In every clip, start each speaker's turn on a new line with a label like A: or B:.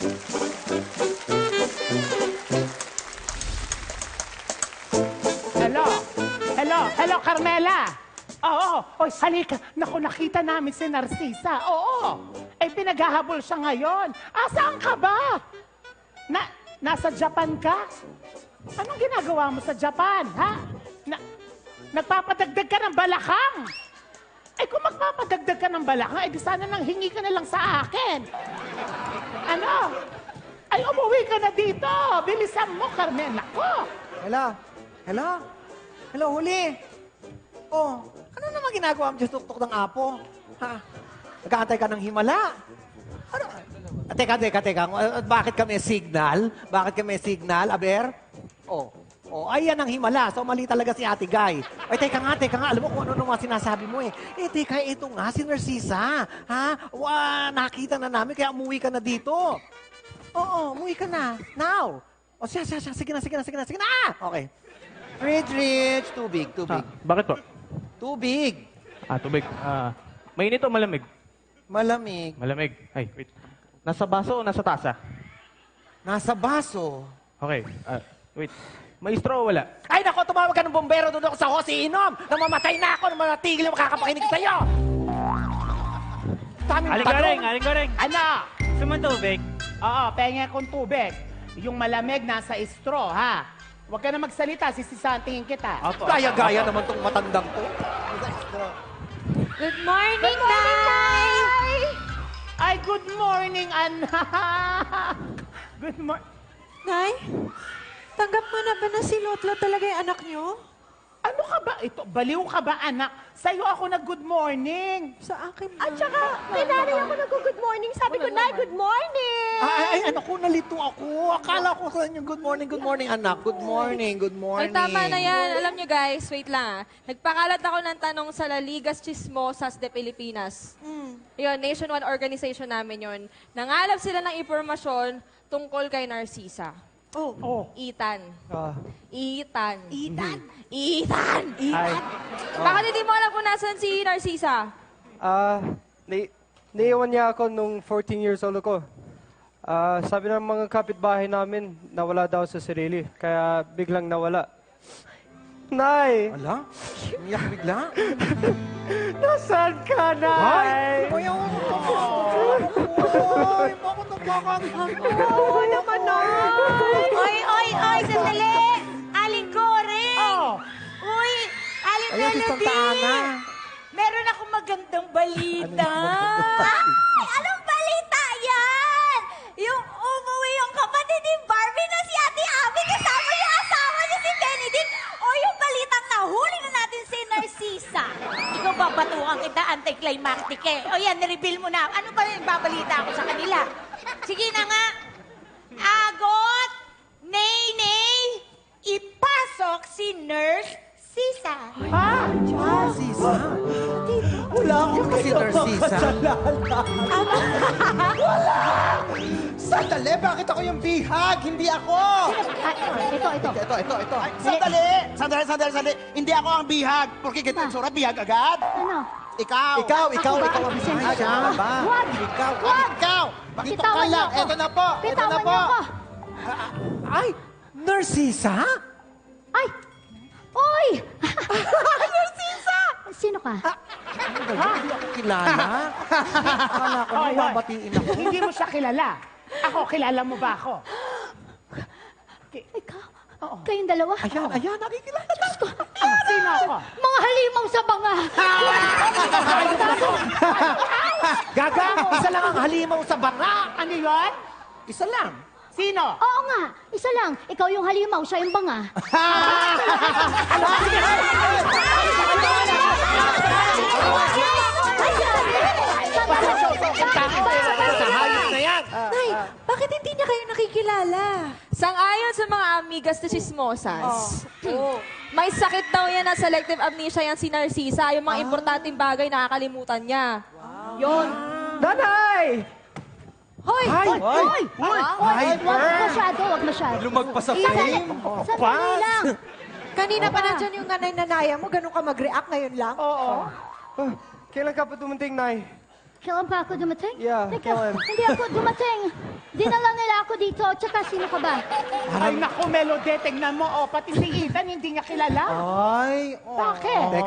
A: Hello? Hello? Hello, Carmela? Oo. Oy, halika. Naku, nakita namin si Narcisa. Oo. Eh, pinaghahabol siya ngayon. Saan ka ba? Nasa Japan ka? Anong ginagawa mo sa Japan, ha? Nagpapadagdag ka ng balakang. Eh, kung magpapadagdag ka ng balakang, eh, di sana nang hingi ka na lang sa akin. Ano? Ay, umuwi ka na dito. Bilisan mo, Carmela. Nako.
B: Hello, huli. Oh, ano naman ginagawa mo dyan tuktok ng apo? Ha? Nag-aantay ka ng himala? Ano? Teka. Bakit kami signal? Aber? Ayan ang himala. So, mali talaga si Ate Guy. Ay, teka nga. Alam mo kung ano naman sinasabi mo eh. Teka, ito nga, si Narcisa. Ha? Nakita na namin, kaya umuwi ka na dito. Oo, umuwi ka na. Now. Siya. Sige na. Okay. Rich. Tubig.
C: Bakit po?
B: Tubig.
C: Tubig. Mainit o malamig?
B: Malamig.
C: Malamig. Ay, wait. Nasa baso o nasa tasa?
B: Nasa baso.
C: Okay. Wait. May straw o wala?
B: Ay, nako, tumawag ka ng bombero doon ako sa hosi inom. Namamatay na ako, namatigil yung makakapakinig sa'yo.
C: Aling garing.
A: Ano?
C: Gusto mo tubig?
A: Oo, pengen kong tubig. Yung malamig nasa straw, ha? Huwag ka na magsalita, sisisantingin kita.
C: Opo.
B: Gaya-gaya naman tong matandang to.
D: Good morning, Nay!
A: Ay, good morning, anak. Good morning.
D: Nay, tanggap mo na ba na si Lotla talaga yung anak niyo?
A: Ano ka ba? Ito, baliw ka ba, anak? Sa'yo ako nag-good morning.
D: Sa akin ba?
E: At saka, kay nanay ako nag-good morning. Sabi ko, Nay, good morning!
B: Ay, anak ko, nalito ako. Akala ko sa inyo, good morning, anak. Good morning.
F: Ay, tama na yan. Alam nyo guys, wait lang. Nagpakalat ako ng tanong sa La Ligas Chismosas de Pilipinas. Yun, nationwide organization namin yun. Nangalap sila ng impormasyon tungkol kay Narcisa. Ethan. Ethan. Bakit hindi mo alam kung nasan si Narcisa?
G: Naiwan niya ako nung 14 years old ako. Sabi ng mga kapitbahay namin, nawala daw sa sarili. Kaya biglang nawala. Nay!
B: Ala? Umiyak bigla?
G: Nasaan ka, Nay?
B: Ay, bakit nagkakagano?
E: Oo naman, Nay! Oy, sandali! Aling Kore! Uy, Aling
B: Ayan, si Santa Ana.
E: Meron akong magandang balita. Ay, anong balita yan? Yung umuwi yung kapatid ni Barbie na si Ate Abby kasama yung asawa niya si Benedict. O yung balitang nahuli na natin si Narcisa. Ikaw babatukan kita, anticlimactic eh. O yan, nireveal mo na. Ano ba yung babalita ako sa kanila? Sige na nga. Agot, Ney, ipasok si Nurse Sisa.
B: Narcisa? Wala akong kasi Narcisa.
H: Sandali, bakit ako yung bihag? Hindi ako!
E: Ito.
H: Ay, sandali. Hindi ako ang bihag. Porque kita yung sura, bihag agad?
E: Ano?
H: Ikaw ang bihag.
B: Siya ba?
E: Wag!
H: Ikaw! Dito ka
E: Bitawan niyo
H: lang.
E: ako.
H: Ito na po.
E: Bitawan niyo ako.
B: Ay, Narcisa?
E: Ay! Oy! Narcisa! Sino ka?
B: Hindi ako kilala. Akala ko
A: Hoy.
B: nababatiin ako.
A: Hindi mo siya kilala. Ako, kilala mo ba ako?
E: Ikaw? Kayong dalawa?
B: Ayan, nakikilala na.
A: Sino ako?
E: Mga halimaw sa banga!
B: Gaga, isa lang ang halimaw sa banga.
A: Ano yun?
B: Isa lang.
A: Sino?
E: Oo nga, isa lang. Ikaw yung halimaw, siya yung banga.
B: Sa hayop na yan.
D: Nay, bakit hindi niya kayo nakikilala?
F: Sang-ayon sa mga amigas na chismosas, may sakit daw yan na selective amnesia yan si Narcisa. Yung mga importanteng bagay nakakalimutan niya. Yun.
G: Nanay!
E: Hoy! Hoy! Wag masyado.
B: Lumagpas sa
E: Sandali lang.
D: Kanina pa nandyan yung nanay-nanaya mo, ganun ka mag-react ngayon lang?
G: Oo. Kailan ka pa dumating, Nay?
I: Kailan pa ako dumating?
G: Yeah,
I: Teka,
G: kailan?
I: hindi ako dumating. Dinala nila ako dito. Tsaka sino ka ba?
A: Ay, naku, Melody, tingnan mo. Oh, pati si Ethan, hindi niya kilala.
B: Ay,
A: Bakit?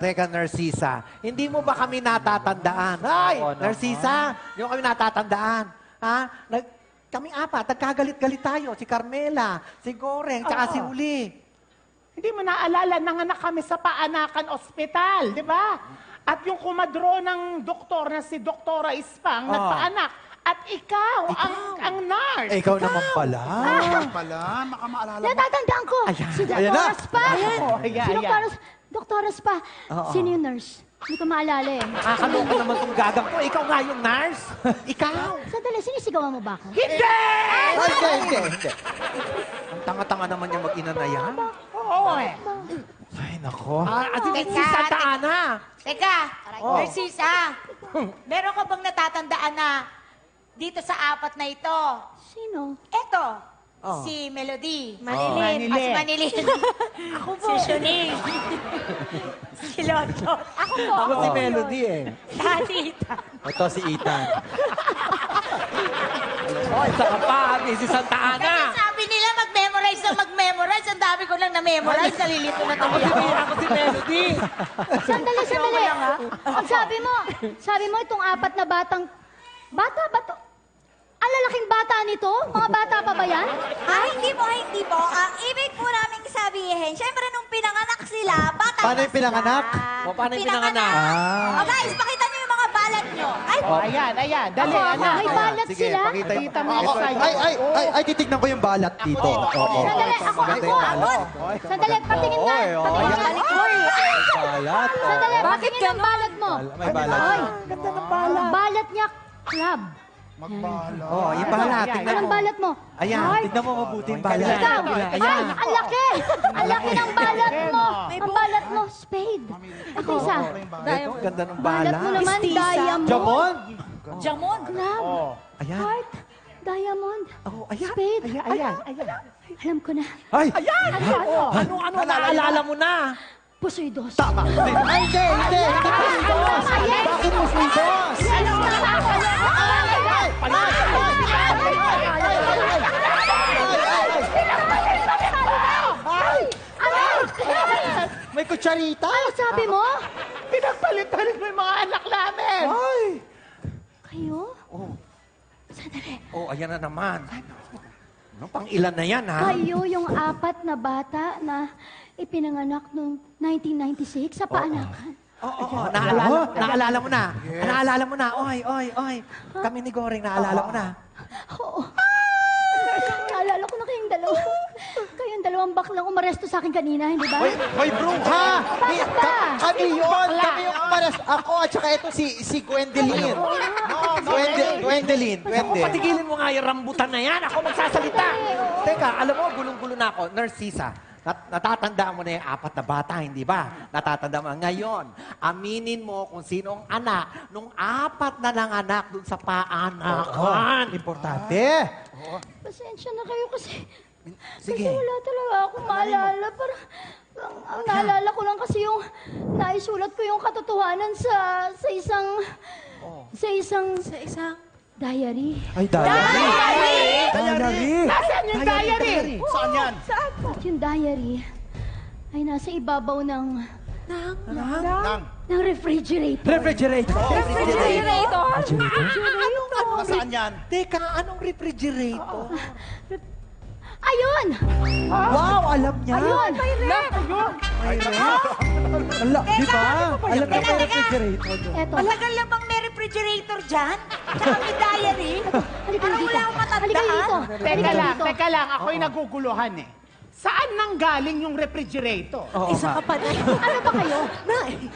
B: Teka, Narcisa. Hindi mo ba kami natatandaan? Ay, Narcisa, hindi mo kami natatandaan. Ha? Kaming apat, nagkagalit-galit tayo. Si Carmela, si Goreng, tsaka si Uli.
A: Hindi mo naalala, nanganak kami sa Paanakan Ospital, di ba? At yung kumadro ng doktor na si Doktora Ispang, nagpaanak. At ikaw, ang nurse.
B: Ikaw naman pala.
H: Pala, makamaalala mo.
I: Natatandaan ko. Si
B: Ayan na.
I: Doktora Spa.
A: Ayan,
I: Si
A: ayan.
I: Doktora Spa. Sino yung nurse? Hindi ko maalala eh.
B: Nakakaloka naman itong gagang ko. Ikaw nga yung nurse. Ikaw.
I: Sandali, sinisigawan mo ba ako?
A: Hindi!
B: Hindi. Ang tanga-tanga naman niya mag-ina na yan.
A: Oo eh.
B: Ay, nako. Si Santa Ana.
E: Teka, Narcisa, meron ka bang natatandaan na dito sa apat na ito?
I: Sino?
E: Eto, si Melody.
A: Manilin.
E: Si Manilin. Ako po. Si Shuning. Si Lotso. Ako po.
B: Ako si Melody eh.
E: Tita.
B: Ito si Ethan. Oh, isa ka pa. Si Santa Ana.
E: Kasi sabi nila mag-memorize na mag-memorize. Ang dami ko lang na-memorize. Nalilito na tuloy ako.
B: Ako si Melody.
I: Sandali. Ang sabi mo itong apat na batang... Bata ba to? Ang lalaking bata nito? Mga bata pa ba yan?
E: Hindi po. Ang ibig po namin sabihin, syempre nung pinanganak sila, bata
B: Paano
E: pa
B: yung pinanganak?
E: sila.
B: O, paano yung pinanganak?
E: O guys, pakita niyo yung mga balat nyo. Ay,
A: Ayan. Dali, anak.
I: May balat
B: Sige,
I: sila?
B: pakita
A: Kita mo
B: Ito,
A: yung sa'yo.
J: Ay, titignan ko yung balat dito.
I: Sandali, ako. Sandali, patingin nga. Patingin nga.
J: Balat.
I: Sandali, patingin ang balat mo.
J: May balat.
I: Ay, ganda ng balat. Balat niya, club.
H: Magbala.
B: Oh, yung balat. Tingnan
I: Anong
B: mo.
I: balat mo?
B: Ayan,
I: Ay,
B: tignan mo mabuti yung balat.
I: ikaw. Ay, ang laki. Ang laki ng balat mo. Ang balat mo, spade. Ito isa.
B: Ito, ganda ng
I: Balat
B: balat.
I: mo naman, diamond.
J: Jamon?
E: Jamon.
I: Club.
B: Ayan.
I: Heart. Diamond.
B: Oh, ayan.
I: Spade.
A: Ayan.
I: Alam ko na.
J: Ay!
B: Ano naalala mo na?
I: Pusoy dos.
B: Tama.
J: Ay, hindi.
I: Bakit mo dos?
J: May kutsarita?
I: Ano sabi mo?
A: Pinagpalit-palit mo yung mga anak namin.
B: Ay.
I: Kayo? Sandali.
B: Oh, ayan na naman. Ano, pang ilan na yan, ha?
I: Kayo yung apat na bata na ipinanganak noong 1996 sa Paanakan.
B: Oo, naalala mo na. Naalala mo na. Oy. Kami ni Goreng, naalala mo na.
I: Oo. Naalala ko na kayong dalawa. Kayong dalawang baklang umaresto sa akin kanina, hindi ba?
J: Hoy, bruha!
I: Bakit ba?
J: Kami yun! Kami yung umaras. Ako at saka ito si Gwendolyn. Gwendolyn.
B: Patigilin mo nga yung rambutan na yan. Ako magsasalita. Teka, alam mo, gulong-gulo na ako. Narcisa, natatandaan mo na yung apat na bata, hindi ba? Natatandaan mo. Ngayon, aminin mo kung sinong anak nung apat na nanganak dun sa Paanakan.
J: Importante.
I: Pasensya na kayo kasi...
B: Sige.
I: Kasi wala talaga akong maalala. Parang, ang naalala ko lang kasi yung naisulat ko yung katotohanan sa isang diary.
J: Ay, diary.
A: Nasaan yung diary?
H: Saan yan?
I: At yung diary ay nasa ibabaw ng refrigerator.
J: Refrigerator.
H: Saan yan?
B: Teka, anong refrigerator?
I: Ayun!
J: Wow, alam niya.
I: Ayun! May ref!
J: Di ba? Alam niya may refrigerator doon.
I: Eto.
E: Malagal na bang may refrigerator dyan? Tsaka may diary?
I: Halika
E: Parang
I: dito.
E: wala akong matandaan.
I: Halika dito.
A: Teka lang. Ako'y naguguluhan eh. Saan nang galing yung refrigerator?
E: Isa ka pa na.
I: Ano ba kayo?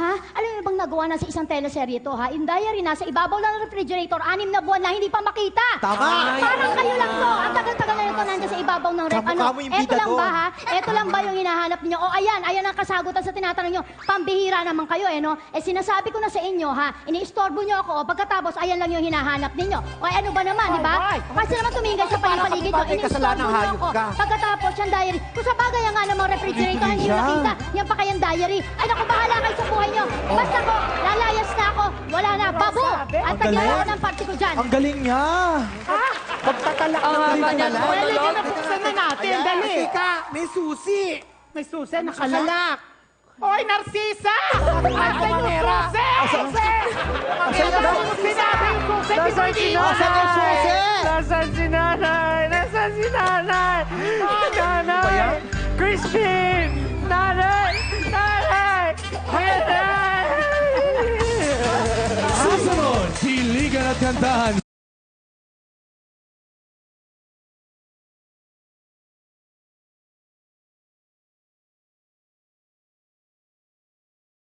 I: Ha? Alam niyo bang nagawa na sa isang teleserye to, ha? Yung diary nasa ibabaw ng refrigerator, 6 na buwan na hindi pa makita.
J: Tama.
I: Parang kayo lang to. Ang tagal-tagal na ito nandiyan sa ibabaw ng rep.
J: Kamukha mo yung
I: Eto
J: bida
I: lang ba
J: doon.
I: ha? Eto lang ba yung hinahanap niyo? O ayan ang kasagutan sa tinatanong niyo. Pambihira naman kayo no? Sinasabi ko na sa inyo ha, iniistorbo niyo ako o pagkatapos ayan lang yung hinahanap ninyo. O ano ba naman, di ba? Kasi naman tumingin kayo sa paligid niyo,
B: May kasalanan,
I: iniistorbo niyo
B: hayop
I: ako.
B: ka.
I: Pagkatapos yung diary, kung sa bagay nga namang refrigerator hindi niyo nakita, yan pa kayang diary. Ay naku, bahala kayo sa buhay niyo. Basta ko, lalayas na ako, wala na, babo! At tagyan ako ng party ko dyan.
J: Ang galing niya.
B: Pagtatalak
F: Ang haba niya ng
A: Well,
F: monologue.
A: sige na, buksan na natin. Dali.
B: Teka, may susi.
A: May susi, nakalak. Oy, Narcisa! Asan yung
B: Mamera.
A: susi? Mamera, sinabi yung susi, di ba hindi
J: Asan yung susi?
C: Nasaan si nanay? Nasaan si nanay? Nanay! Christine! Nanay! Nanay! Nanay!
K: Susunod, Siligan at Kantahan